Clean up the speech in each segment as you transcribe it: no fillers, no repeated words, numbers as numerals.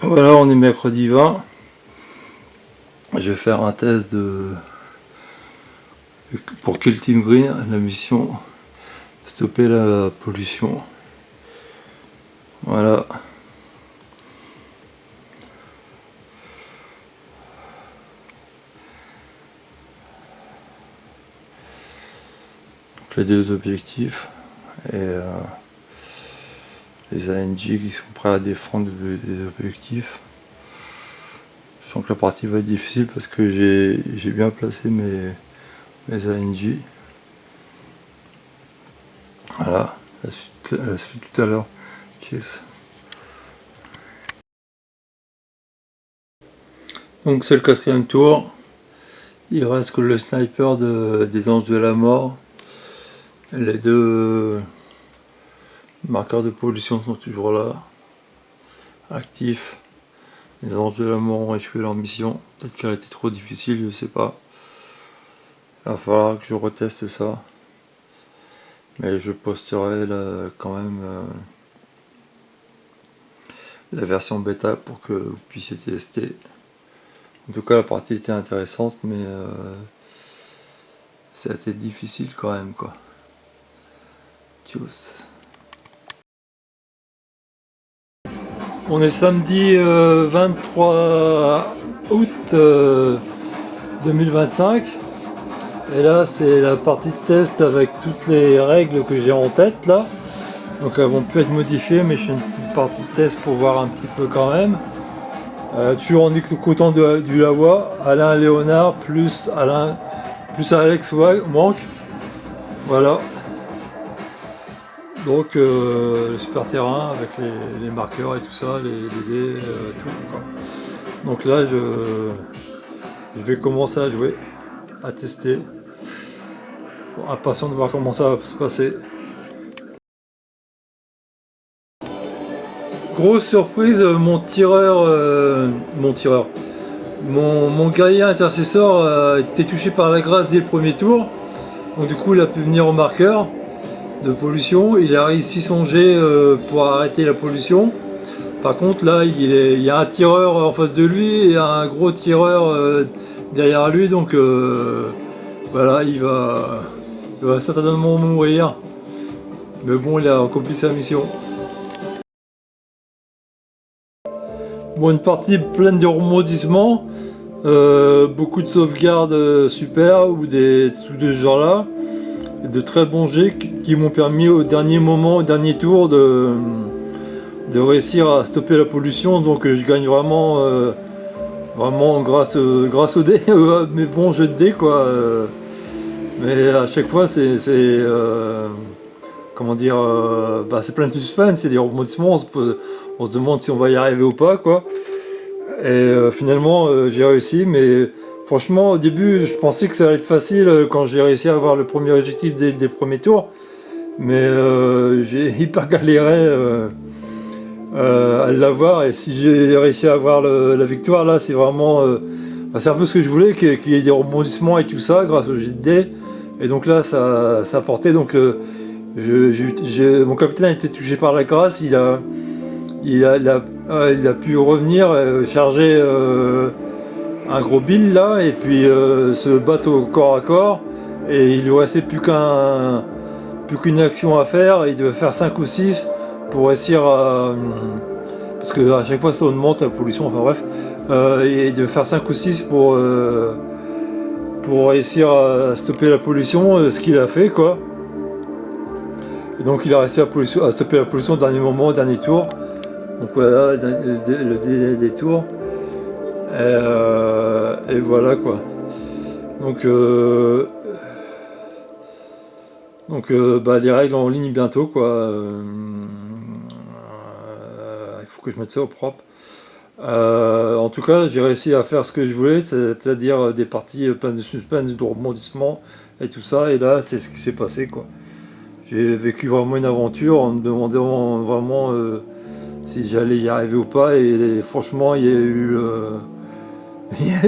Voilà, on est mercredi 20. Je vais faire un test pour Kill Team Green, la mission stopper la pollution. Voilà. Donc les deux objectifs et les ANG qui sont prêts à défendre des objectifs. Je sens que la partie va être difficile parce que j'ai bien placé mes ANG. Voilà, la suite tout à l'heure. Cheers. Donc c'est le 4e tour. Il reste que le sniper des Anges de la Mort. Les deux marqueurs de pollution sont toujours là, actifs. Les Anges de la Mort ont échoué leur mission. Peut-être qu'elle était trop difficile, je sais pas. Il va falloir que je reteste ça. Mais je posterai quand même la version bêta pour que vous puissiez tester. En tout cas, la partie était intéressante, mais ça a été difficile quand même, quoi. Tchuss. On est samedi 23 août 2025 et là c'est la partie de test avec toutes les règles que j'ai en tête là, donc elles vont plus être modifiées, mais je fais une petite partie de test pour voir un petit peu quand même. Toujours en écoutant du Lavoie, Alain Léonard plus Alex Wank, voilà. Donc le super terrain avec les marqueurs et tout ça, les dés, tout quoi. Donc là je vais commencer à jouer, à tester. Bon, impatient de voir comment ça va se passer. Grosse surprise, mon guerrier intercesseur a été touché par la grâce dès le premier tour. Donc du coup il a pu venir au marqueur de pollution. Il a réussi son jet pour arrêter la pollution. Par contre là il y a un tireur en face de lui et un gros tireur derrière lui, donc voilà, il va certainement mourir. Mais bon, il a accompli sa mission. Bon, une partie pleine de rebondissements, beaucoup de sauvegardes super ou des trucs de ce genre là, de très bons jets qui m'ont permis au dernier moment, au dernier tour de réussir à stopper la pollution. Donc je gagne vraiment grâce aux dés, mes bons jeux de dés quoi. Mais à chaque fois c'est comment dire, c'est plein de suspense, c'est des rebondissements, on se demande si on va y arriver ou pas quoi. Et finalement j'ai réussi, mais franchement au début je pensais que ça allait être facile quand j'ai réussi à avoir le premier objectif dès le premier tour, mais j'ai hyper galéré à l'avoir, et si j'ai réussi à avoir la victoire là, c'est vraiment c'est un peu ce que je voulais, qu'il y ait des rebondissements et tout ça grâce au jet de dés. Et donc là ça a porté, donc mon capitaine a été touché par la grâce, il a pu revenir charger un gros bill là, et puis se battre au corps à corps, et il lui restait plus qu'une action à faire. Il devait faire 5 ou 6 pour réussir à... parce que à chaque fois ça augmente la pollution, enfin bref, et il devait faire 5 ou 6 pour réussir à stopper la pollution, ce qu'il a fait quoi. Et donc il a réussi à stopper la pollution au dernier moment, au dernier tour. Donc voilà le délai des tours. Et voilà quoi. Donc les règles en ligne bientôt quoi. Il faut que je mette ça au propre. En tout cas, j'ai réussi à faire ce que je voulais, c'est-à-dire des parties pleines de suspense, de rebondissements et tout ça. Et là, c'est ce qui s'est passé quoi. J'ai vécu vraiment une aventure en me demandant vraiment si j'allais y arriver ou pas. Et franchement, il y a eu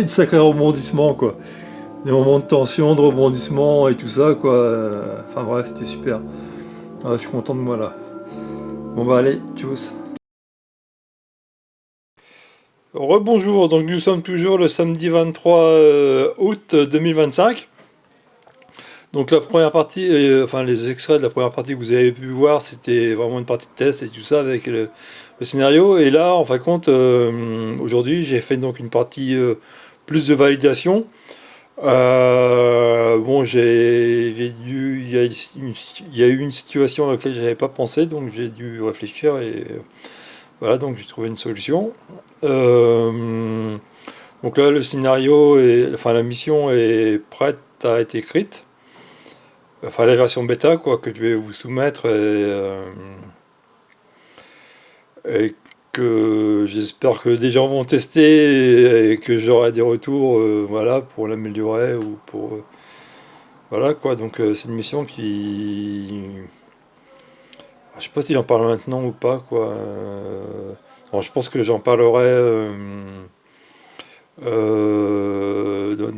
de sacrés rebondissements quoi. Des moments de tension, de rebondissement et tout ça quoi. Enfin bref, c'était super. Je suis content de moi là. Bon bah allez, tchuss. Rebonjour, donc nous sommes toujours le samedi 23 août 2025. Donc la première partie, enfin les extraits de la première partie que vous avez pu voir, c'était vraiment une partie de test et tout ça avec le scénario. Et là, en fin de compte, aujourd'hui, j'ai fait donc une partie plus de validation. Bon, j'ai dû, il y a eu une situation à laquelle j'avais pas pensé, donc j'ai dû réfléchir et voilà, donc j'ai trouvé une solution. Euh, donc là, le scénario est, enfin la mission est prête à être écrite. Enfin la version bêta quoi que je vais vous soumettre et que j'espère que des gens vont tester et que j'aurai des retours voilà pour l'améliorer ou pour voilà quoi donc c'est une mission qui je sais pas si j'en parle maintenant ou pas quoi alors, je pense que j'en parlerai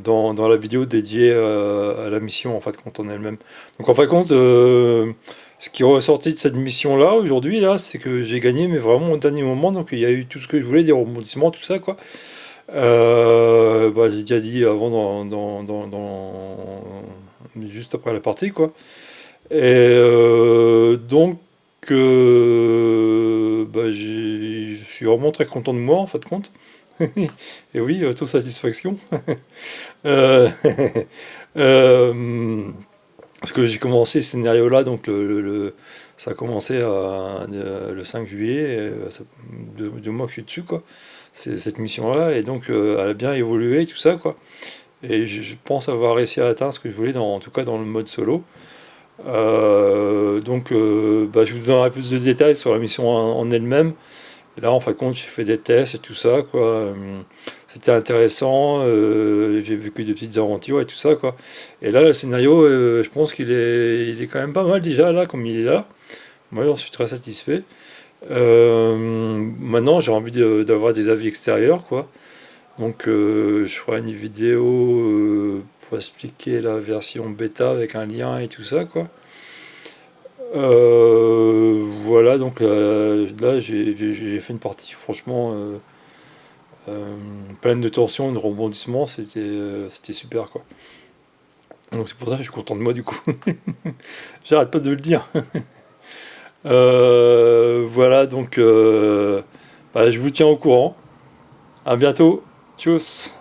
dans la vidéo dédiée à la mission en fait compte en elle-même. Donc en fin de compte, ce qui est ressorti de cette mission-là aujourd'hui là, c'est que j'ai gagné mais vraiment au dernier moment. Donc il y a eu tout ce que je voulais, des rebondissements, tout ça quoi. Bah, j'ai déjà dit avant juste après la partie quoi. Et donc bah, je suis vraiment très content de moi en fin de compte. Et oui, autosatisfaction. Euh, euh, Parce que j'ai commencé ce scénario-là, donc ça a commencé le 5 juillet, et, ça, 2 mois que je suis dessus, quoi. C'est cette mission-là, et donc elle a bien évolué, tout ça, quoi. Et je pense avoir réussi à atteindre ce que je voulais, en tout cas dans le mode solo. Donc bah, je vous donnerai plus de détails sur la mission en elle-même. Là, en fin de compte, j'ai fait des tests et tout ça, quoi. C'était intéressant, j'ai vécu des petites aventures et tout ça, quoi. Et là, le scénario, je pense il est quand même pas mal déjà, là, comme il est là. Moi, j'en suis très satisfait. Maintenant, j'ai envie d'avoir des avis extérieurs, quoi. Donc, je ferai une vidéo pour expliquer la version bêta avec un lien et tout ça, quoi. Voilà, donc là, j'ai fait une partie, franchement, pleine de tension, de rebondissements, c'était super, quoi. Donc c'est pour ça que je suis content de moi, du coup. J'arrête pas de le dire. Voilà, donc bah, je vous tiens au courant. À bientôt. Tchuss.